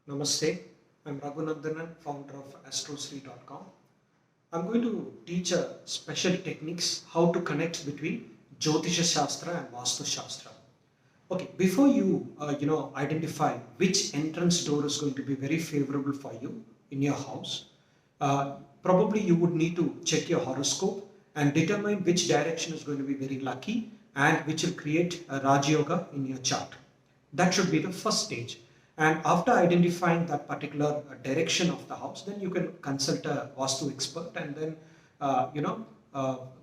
Namaste, I'm Raghunandanan, founder of astrosri.com. I'm going to teach special techniques how to connect between Jyotisha Shastra and Vastu Shastra. Okay, before you identify which entrance door is going to be very favorable for you in your house, probably you would need to check your horoscope and determine which direction is going to be very lucky and which will create a Raj Yoga in your chart. That should be the first stage. And after identifying that particular direction of the house, then you can consult a Vastu expert and then,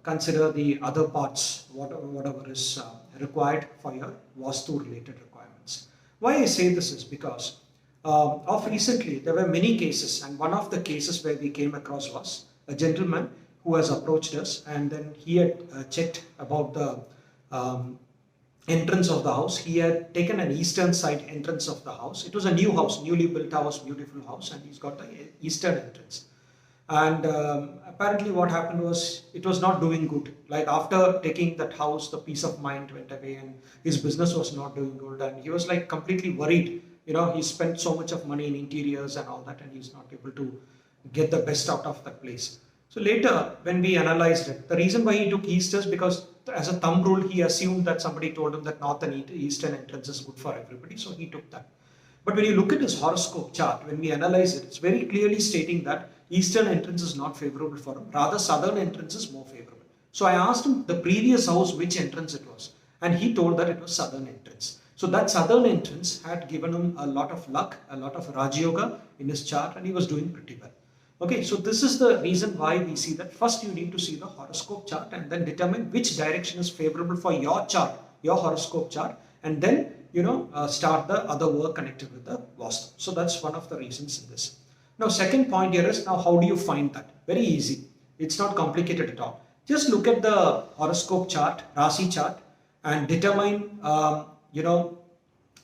consider the other parts, whatever is required for your Vastu related requirements. Why I say this is because of recently, there were many cases, and one of the cases where we came across was a gentleman who has approached us, and then he had checked about the entrance of the house. He had taken an eastern side entrance of the house. It was a new house, newly built house, beautiful house, and he's got the eastern entrance. And apparently what happened was it was not doing good. Like after taking that house, the peace of mind went away and his business was not doing good. And he was like completely worried. He spent so much of money in interiors and all that, and he's not able to get the best out of that place. So later, when we analyzed it, the reason why he took east is because as a thumb rule, he assumed that somebody told him that north and eastern entrance is good for everybody. So he took that. But when you look at his horoscope chart, when we analyze it, it's very clearly stating that eastern entrance is not favorable for him. Rather, southern entrance is more favorable. So I asked him the previous house which entrance it was, and he told that it was southern entrance. So that southern entrance had given him a lot of luck, a lot of Raj Yoga in his chart, and he was doing pretty well. Okay, so this is the reason why we see that first you need to see the horoscope chart and then determine which direction is favorable for your chart, your horoscope chart, and then start the other work connected with the Vastu. So that's one of the reasons in this. Now, second point here is, now how do you find that? Very easy. It's not complicated at all. Just look at the horoscope chart, Rasi chart, and determine,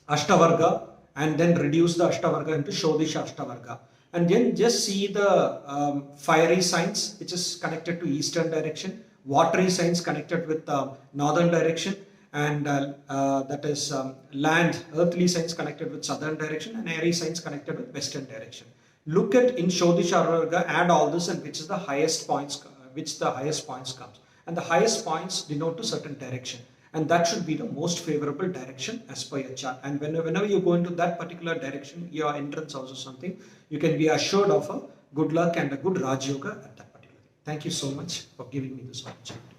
Ashtavarga, and then reduce the Ashtavarga into Shodisha Ashtavarga. And then just see the fiery signs, which is connected to eastern direction, watery signs connected with northern direction, and that is land, earthly signs connected with southern direction, and airy signs connected with western direction. Look at in Shodisha Ashtavarga, add all this, and which is the highest points, comes, and the highest points denote to certain direction, and that should be the most favorable direction as per your chart. And whenever you go into that particular direction, your entrance house or something, you can be assured of a good luck and a good Raj Yoga at that particular. Thank you so much for giving me this opportunity.